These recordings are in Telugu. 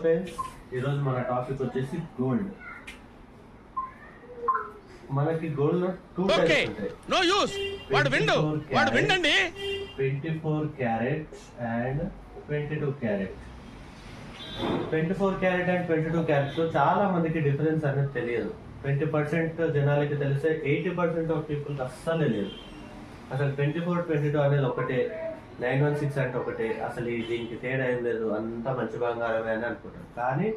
ఫ్రెండ్స్, ఈరోజు మన టాపిక్ వచ్చేసి గోల్డ్. మనకి గోల్డ్ లో టూ టైప్స్ ఉంటాయి. నో యూస్ వాడు విండు 24 carrot and 22 carrot. 24 carrot and 22 carrot లో చాలా మందికి డిఫరెన్స్ అనేది తెలియదు. 20% జనాలకి తెలిస్తే 80% ఆఫ్ పీపుల్ అస్సలు తెలియదు. అసలు 24, 22 అనేది ఒకటే, 916 అంటే ఒకటే, అసలు దీనికి తేడా ఏం లేదు, అంతా మంచి బంగారమే అని అనుకుంటారు. కానీ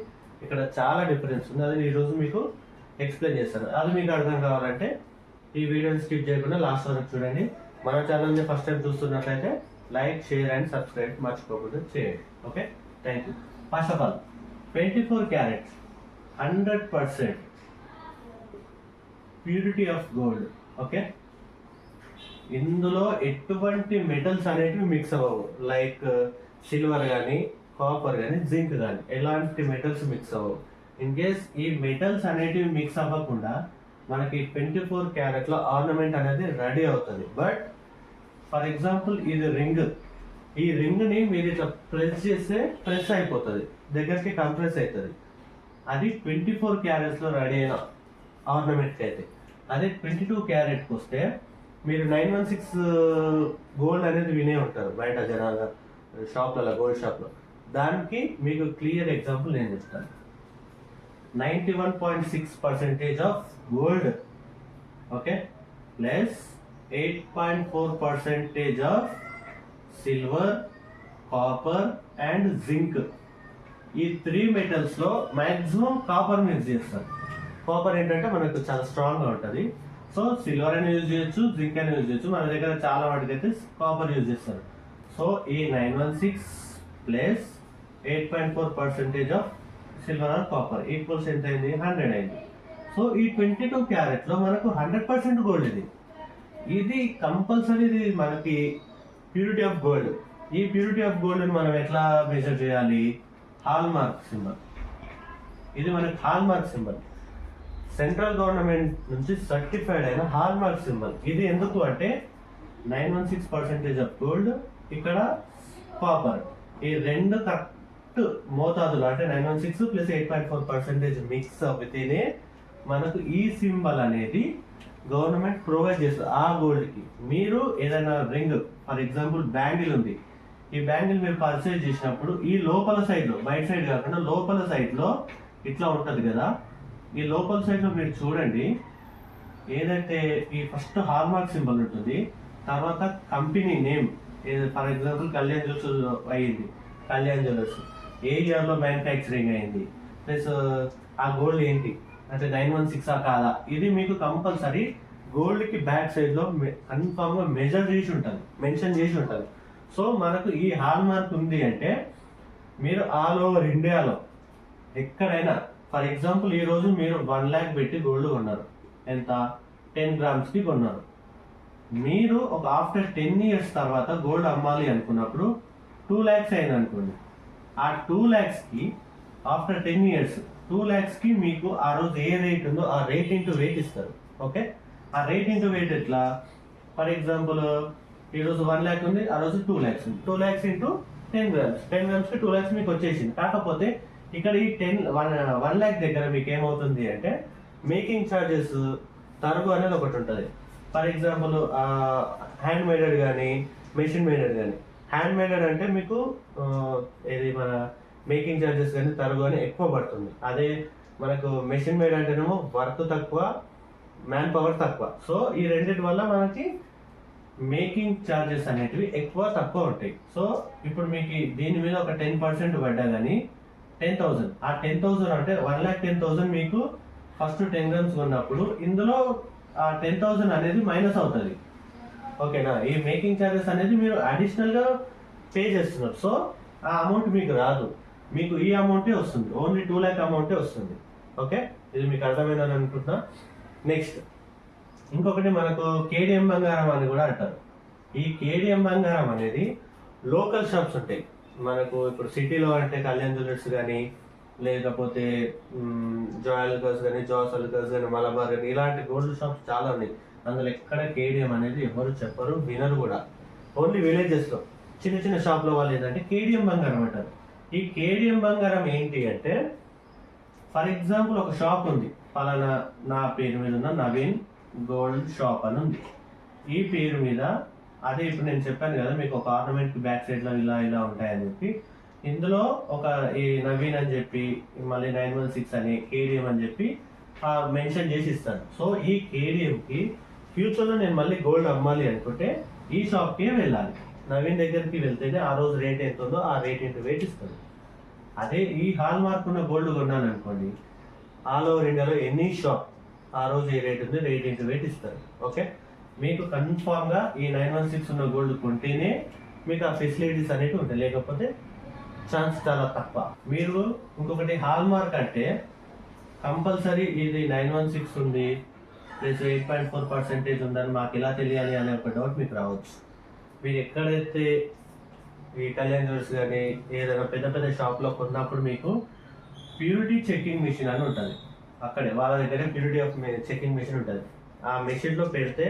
ఇక్కడ చాలా డిఫరెన్స్ ఉంది. అది ఈరోజు మీకు ఎక్స్ప్లెయిన్ చేస్తాను. అది మీకు అర్థం కావాలంటే ఈ వీడియోని స్కిప్ చేయకుండా లాస్ట్ వరకు చూడండి. మన ఛానల్ని ఫస్ట్ టైం చూస్తున్నట్లయితే లైక్, షేర్ అండ్ సబ్స్క్రైబ్ మర్చిపోకుండా చేయండి. Okay, thank you. First of all 24 carats 100% purity of gold. Okay, ఇందులో ఎటువంటి మెటల్స్ అనేటివి మిక్స్ అవ్వవు. లైక్ సిల్వర్ కానీ, కాపర్ కానీ, జింక్ కానీ ఎలాంటి మెటల్స్ మిక్స్ అవ్వవు. ఇన్ కేస్ ఈ మెటల్స్ అనేటివి మిక్స్ అవ్వకుండా మనకి 24 క్యారెట్లో ఆర్నమెంట్ అనేది రెడీ అవుతుంది. బట్ ఫర్ ఎగ్జాంపుల్ ఇది రింగ్, ఈ రింగ్ని మీరు ఇట్లా ప్రెస్ చేస్తే ప్రెస్ అయిపోతుంది, దగ్గరికి కంప్రెస్ అవుతుంది. అది 24 క్యారెట్స్లో రెడీ అయిన ఆర్నమెంట్కి అయితే. అదే 22 క్యారెట్కి వస్తే మీరు 916 గోల్డ్ అనేది వినే ఉంటారు బయట జనాల షాప్లలో, గోల్డ్ షాప్లో. దానికి మీకు క్లియర్ ఎగ్జాంపుల్ నేను చెప్తాను. 91.6% of gold, okay, plus 8.4% of silver, copper and zinc. ఈ 3 మెటల్స్లో మ్యాక్సిమం కాపర్ మిక్స్ చేస్తారు. కాపర్ ఏంటంటే మనకు చాలా స్ట్రాంగ్గా ఉంటుంది. సో సిల్వర్ అని యూజ్ చేయొచ్చు, జింక్ అని యూజ్ చేయొచ్చు. మన దగ్గర చాలా వాటికి అయితే కాపర్ యూజ్ చేస్తారు. సో ఈ 916 plus 8.4% of silver or copper equals ఎంత అయింది? 100 అయింది. సో ఈ 22 క్యారెట్లో మనకు 100% గోల్డ్. ఇది కంపల్సరీ మనకి ప్యూరిటీ ఆఫ్ గోల్డ్. ఈ ప్యూరిటీ ఆఫ్ గోల్డ్ని మనం ఎట్లా మెజర్ చేయాలి? Hall mark symbol. ఇది మనకి hall mark symbol, central government నుంచి సర్టిఫైడ్ అయిన హాల్ మార్క్ సింబల్. ఇది ఎందుకు అంటే 916% ఆఫ్ గోల్డ్, ఇక్కడ కాపర్, ఈ రెండు కరెక్ట్ మోతాదులు అంటే 916 ప్లస్ 8.4% మిక్స్ అవుతేనే మనకు ఈ సింబల్ అనేది గవర్నమెంట్ ప్రొవైడ్ చేస్తుంది ఆ గోల్డ్కి. మీరు ఏదైనా రింగ్, ఫర్ ఎగ్జాంపుల్ బ్యాంగిల్ ఉంది, ఈ బ్యాంగిల్ మీరు పర్చేజ్ చేసినప్పుడు ఈ లోపల సైడ్లో, బయట సైడ్ కాకుండా లోపల సైడ్లో ఇట్లా ఉంటుంది కదా, ఈ లోపల సైడ్లో మీరు చూడండి, ఏదైతే ఈ ఫస్ట్ హాల్ మార్క్ సింబల్ ఉంటుంది, తర్వాత company name, for example Kalyan jewellers అయ్యింది, కళ్యాణ్ జ్యువెలర్స్ ఏ ఇయర్లో మ్యానుఫ్యాక్చరింగ్ అయింది, ప్లస్ ఆ గోల్డ్ ఏంటి అంటే 916 కాదా, ఇది మీకు కంపల్సరీ గోల్డ్కి బ్యాక్ సైడ్లో కన్ఫామ్గా మెజర్ చేసి ఉంటుంది, మెన్షన్ చేసి ఉంటుంది. సో మనకు ఈ హాల్ మార్క్ ఉంది అంటే మీరు ఆల్ ఓవర్ ఇండియాలో ఎక్కడైనా, ఫర్ ఎగ్జాంపుల్ ఈరోజు మీరు 1 lakh పెట్టి గోల్డ్ కొన్నారు, ఎంత? 10 grams కొన్నారు. మీరు ఒక ఆఫ్టర్ 10 years తర్వాత గోల్డ్ అమ్మాలి అనుకున్నప్పుడు 2 lakhs అయింది అనుకోండి. ఆ 2 lakhsకి ఆఫ్టర్ 10 years 2 lakhsకి మీకు ఆ రోజు ఏ రేట్ ఉందో ఆ రేట్ ఇంటూ వెయిట్ ఇస్తారు. ఓకే, ఆ రేట్ ఇంటూ వెయిట్ ఎట్లా? ఫర్ ఎగ్జాంపుల్ ఈరోజు 1 lakh ఉంది, ఆ రోజు 2 lakhs ఉంది. 2 lakhs ఇంటూ 10 grams, 10 gramsకి 2 lakhs మీకు వచ్చేసింది. కాకపోతే ఇక్కడ ఈ 1 lakh దగ్గర మీకు ఏమవుతుంది అంటే మేకింగ్ ఛార్జెస్ తరుగు అనేది ఒకటి ఉంటుంది. ఫర్ ఎగ్జాంపుల్ హ్యాండ్ మేడెడ్ కానీ, మెషిన్ మేడెడ్ కానీ. హ్యాండ్ మేడెడ్ అంటే మీకు ఇది మన మేకింగ్ ఛార్జెస్ కానీ తరుగు అని ఎక్కువ పడుతుంది. అదే మనకు మెషిన్ మేడ్ అంటేనేమో వర్క్ తక్కువ, మ్యాన్ పవర్ తక్కువ. సో ఈ రెండింటి వల్ల మనకి మేకింగ్ ఛార్జెస్ అనేటివి ఎక్కువ తక్కువ ఉంటాయి. సో ఇప్పుడు మీకు దీని మీద ఒక 10% పడ్డా కానీ 10,000, ఆ 10,000 అంటే 1,10,000 మీకు ఫస్ట్ 10 grams ఉన్నప్పుడు ఇందులో ఆ 10,000 అనేది మైనస్ అవుతుంది. ఓకేనా, ఈ మేకింగ్ ఛార్జెస్ అనేది మీరు అడిషనల్గా పే చేస్తున్నారు. సో ఆ అమౌంట్ మీకు రాదు, మీకు ఈ అమౌంటే వస్తుంది, ఓన్లీ 2 lakh అమౌంటే వస్తుంది. ఓకే, ఇది మీకు అర్థమైందని అనుకుంటున్నా. నెక్స్ట్ ఇంకొకటి మనకు కేడిఎం బంగారం అని కూడా అంటారు. ఈ కేడిఎం బంగారం అనేది లోకల్ షాప్స్ ఉంటాయి మనకు. ఇప్పుడు సిటీలో అంటే కళ్యాణ్ జ్యువెలర్స్ కానీ, లేకపోతే జాయ్ అలుకాస్ కానీ, జాస్ అలుకాస్ కానీ, మలబార్ కానీ, ఇలాంటి గోల్డ్ షాప్స్ చాలా ఉన్నాయి. అందులో ఎక్కడ కేడిఎం అనేది ఎవరు చెప్పరు, వినరు కూడా. ఓన్లీ విలేజెస్లో చిన్న చిన్న షాప్లో వాళ్ళు ఏంటంటే కేడిఎం బంగారం అంటారు. ఈ కేడిఎం బంగారం ఏంటి అంటే, ఫర్ ఎగ్జాంపుల్ ఒక షాప్ ఉంది, పలానా నా పేరు మీద ఉన్న నవీన్ గోల్డ్ షాప్ అని ఉంది. ఈ పేరు మీద అదే ఇప్పుడు నేను చెప్పాను కదా మీకు ఒక ఆర్నమెంట్ బ్యాక్ సైడ్ లో ఇలా ఇలా ఉంటాయని చెప్పి, ఇందులో ఒక ఈ నవీన్ అని చెప్పి మళ్ళీ 916 అని కేడిఎం అని చెప్పి మెన్షన్ చేసి ఇస్తాను. సో ఈ కేడిఎం కి ఫ్యూచర్ లో నేను మళ్ళీ గోల్డ్ అమ్మాలి అనుకుంటే ఈ షాప్ కి వెళ్ళాలి. నవీన్ దగ్గరికి వెళ్తేనే ఆ రోజు రేట్ ఎంత ఉందో ఆ రేట్ ఇంటూ వెయిట్ ఇస్తాడు. అదే ఈ హాల్ మార్క్ ఉన్న గోల్డ్ కొన్నాను అనుకోండి, ఆల్ ఓవర్ ఇండియాలో ఎనీ షాప్ ఆ రోజు ఏ రేట్ ఉంది రేట్ ఇంటూ వెయిట్ ఇస్తారు. ఓకే, మీకు కన్ఫామ్ గా ఈ 916 ఉన్న గోల్డ్ కొంటేనే మీకు ఆ ఫెసిలిటీస్ అనేవి ఉంటాయి, లేకపోతే ఛాన్స్ చాలా తక్కువ. మీరు ఇంకొకటి హాల్ మార్క్ అంటే కంపల్సరీ ఇది 916 ఉంది ప్లస్ 8.4% ఉందని మాకు ఎలా తెలియాలి అనే ఒక డౌట్ మీకు రావచ్చు. మీరు ఎక్కడైతే ఈ కళ్యాణ్ జ్యువెల్స్ కానీ ఏదైనా పెద్ద పెద్ద షాప్లో కొన్నప్పుడు మీకు ప్యూరిటీ చెకింగ్ మిషన్ అని ఉంటుంది. అక్కడే వాళ్ళ దగ్గర ప్యూరిటీ ఆఫ్ చెకింగ్ మిషన్ ఉంటుంది. ఆ మెషిన్లో పెడితే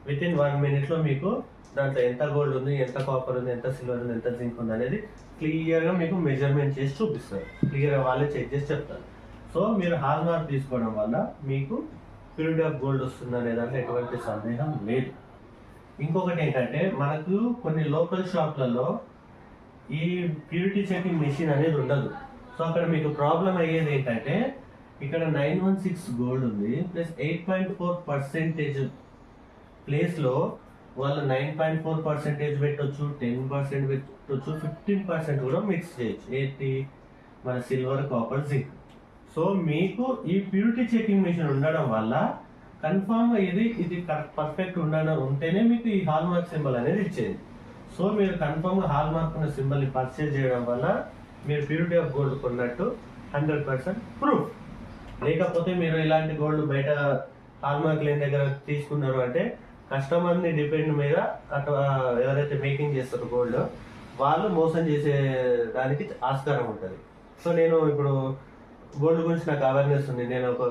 విత్ ఇన్ 1 minute మీకు దాంట్లో ఎంత గోల్డ్ ఉంది, ఎంత కాపర్ ఉంది, ఎంత సిల్వర్ ఉంది, ఎంత జింక్ ఉంది అనేది క్లియర్గా మీకు మెజర్మెంట్ చేసి చూపిస్తారు. క్లియర్గా వాళ్ళే చెక్ చేసి చెప్తారు. సో మీరు హాల్ మార్క్ తీసుకోవడం వల్ల మీకు ప్యూరిటీ ఆఫ్ గోల్డ్ వస్తుంది అనే దాంట్లో ఎటువంటి సందేహం లేదు. ఇంకొకటి ఏంటంటే, మనకు కొన్ని లోకల్ షాప్లలో ఈ ప్యూరిటీ చెకింగ్ మెషిన్ అనేది ఉండదు. సో అక్కడ మీకు ప్రాబ్లం అయ్యేది ఏంటంటే, ఇక్కడ 916 గోల్డ్ ఉంది ప్లస్ 8.4% ప్లేస్లో వాళ్ళు 9.4% పెట్టొచ్చు, 10% పెట్టొచ్చు, 15% కూడా మిక్స్ చేయొచ్చు. ఏంటి మన సిల్వర్, కాపర్, జింక్. సో మీకు ఈ ప్యూరిటీ చెకింగ్ మిషన్ ఉండడం వల్ల కన్ఫామ్గా ఇది పర్ఫెక్ట్ ఉంటేనే మీకు ఈ హాల్ మార్క్ సింబల్ అనేది ఇచ్చేది. సో మీరు కన్ఫామ్గా హాల్ మార్క్ ఉన్న సింబల్ని పర్చేజ్ చేయడం వల్ల మీరు ప్యూరిటీ ఆఫ్ గోల్డ్ కొన్నట్టు 100% ప్రూఫ్. లేకపోతే మీరు ఇలాంటి గోల్డ్ బయట హాల్ మార్క్ లేని దగ్గర తీసుకున్నారు అంటే కస్టమర్ని డిపెండ్ మీద అటు ఎవరైతే మేకింగ్ చేస్తారో గోల్డ్ వాళ్ళు మోసం చేసే దానికి ఆస్కారం ఉంటుంది. సో నేను ఇప్పుడు గోల్డ్ గురించి నాకు అవేర్నెస్ ఉంది. నేను ఒక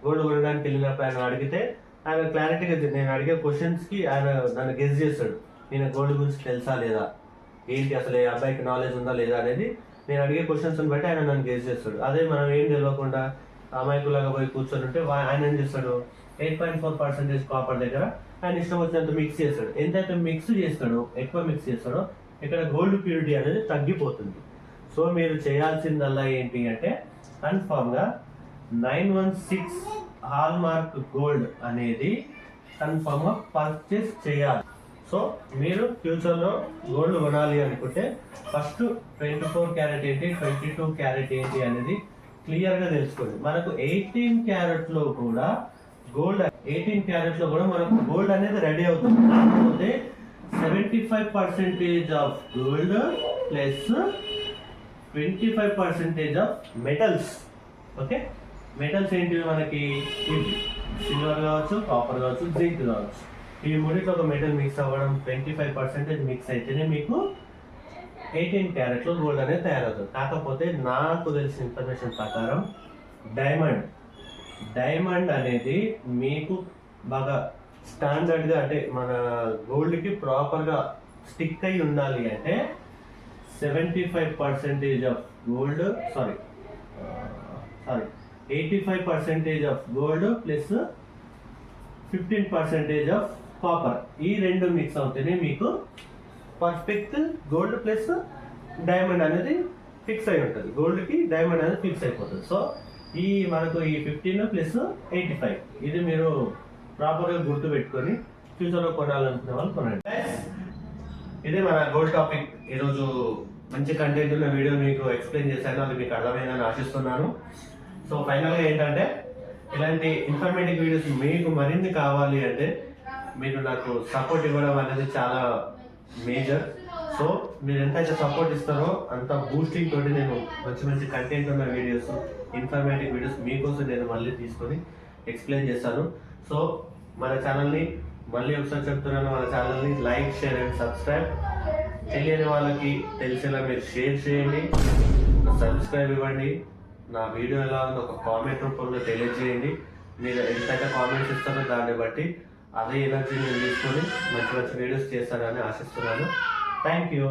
గోల్డ్ కొనడానికి వెళ్ళినప్పుడు ఆయన అడిగితే ఆయన క్లారిటీగా నేను అడిగే క్వశ్చన్స్కి ఆయన నన్ను గెస్ చేస్తాడు. నేను గోల్డ్ గురించి తెలుసా లేదా, ఏంటి అసలు ఏ అబ్బాయికి నాలెడ్జ్ ఉందా లేదా అనేది నేను అడిగే క్వశ్చన్స్ని బట్టి ఆయన నన్ను గెస్ చేస్తాడు. అదే మనం ఏం తెలియకుండా అమాయకులాగా పోయి కూర్చొని ఉంటే ఆయన ఏం చేస్తాడు, 8.4% కాపర్ దగ్గర ఆయన ఇష్టం వచ్చినంత మిక్స్ చేస్తాడు. ఎంతైతే మిక్స్ చేస్తాడో, ఎక్కువ మిక్స్ చేస్తాడో ఇక్కడ గోల్డ్ ప్యూరిటీ అనేది తగ్గిపోతుంది. సో మీరు చేయాల్సిందల్లా ఏంటి అంటే కన్ఫామ్గా 916 హాల్ మార్క్ గోల్డ్ అనేది కన్ఫామ్గా పర్చేస్ చేయాలి. సో మీరు ఫ్యూచర్లో గోల్డ్ కొనాలి అనుకుంటే ఫస్ట్ 24 క్యారెట్ ఏంటి, 22 క్యారెట్ ఏంటి అనేది క్లియర్గా తెలుసుకోండి. మనకు 18 క్యారెట్లో కూడా గోల్డ్, 18 క్యారెట్లో కూడా మనకు గోల్డ్ అనేది రెడీ అవుతుంది. కాకపోతే 75% of gold plus 25% of metals. Okay, metals ఏంటివి మనకి, సిల్వర్ కావచ్చు, కాపర్ కావచ్చు, జింక్ కావచ్చు. ఈ మూడిట్లో ఒక మెటల్ మిక్స్ అవ్వడం 25% మిక్స్ అయితేనే మీకు 18 క్యారెట్లో గోల్డ్ అనేది తయారవుతుంది. కాకపోతే నాకు తెలిసిన ఇన్ఫర్మేషన్ ప్రకారం డైమండ్ అనేది మీకు బాగా స్టాండర్డ్గా అంటే మన గోల్డ్కి ప్రాపర్గా స్టిక్ అయి ఉండాలి అంటే 75% of gold 85% of gold plus 15% of copper, ఈ రెండు మిక్స్ అవుతేనే మీకు పర్ఫెక్ట్ గోల్డ్ ప్లస్ డైమండ్ అనేది ఫిక్స్ అయి ఉంటుంది. గోల్డ్కి డైమండ్ అనేది ఫిక్స్ అయిపోతుంది. సో ఈ మనకు ఈ 15 ప్లస్ 85 ఇది మీరు ప్రాపర్గా గుర్తు పెట్టుకొని ఫ్యూచర్లో కొనాలనుకునే వాళ్ళు కొనండి. ఇదే మన గోల్డ్ టాపిక్. ఈరోజు మంచి కంటెంట్ ఉన్న వీడియో మీకు ఎక్స్ప్లెయిన్ చేశాను, అది మీకు అర్థమైందని ఆశిస్తున్నాను. సో ఫైనల్గా ఏంటంటే, ఇలాంటి ఇన్ఫర్మేటివ్ వీడియోస్ మీకు మరిన్ని కావాలి అంటే మీరు నాకు సపోర్ట్ ఇవ్వడం అనేది చాలా మేజర్. సో మీరు ఎంతైతే సపోర్ట్ ఇస్తారో అంత బూస్టింగ్ తోటి నేను మంచి మంచి కంటెంట్ ఉన్న వీడియోస్, ఇన్ఫర్మేటివ్ వీడియోస్ మీకోసం నేను మళ్ళీ తీసుకొని ఎక్స్ప్లెయిన్ చేస్తాను. సో మన ఛానల్ని మళ్ళీ ఒకసారి చెప్తున్నాను, మన ఛానల్ని లైక్, షేర్ అండ్ సబ్స్క్రైబ్. తెలియని వాళ్ళకి తెలిసేలా మీరు షేర్ చేయండి, సబ్స్క్రైబ్ ఇవ్వండి. నా వీడియో ఎలా ఉందో ఒక కామెంట్ రూపంలో తెలియజేయండి. మీరు ఎంతైతే కామెంట్స్ ఇస్తారో దాన్ని బట్టి అదే ఎనర్జీ నేను తీసుకొని మంచి మంచి వీడియోస్ చేస్తానని ఆశిస్తున్నాను. Thank you.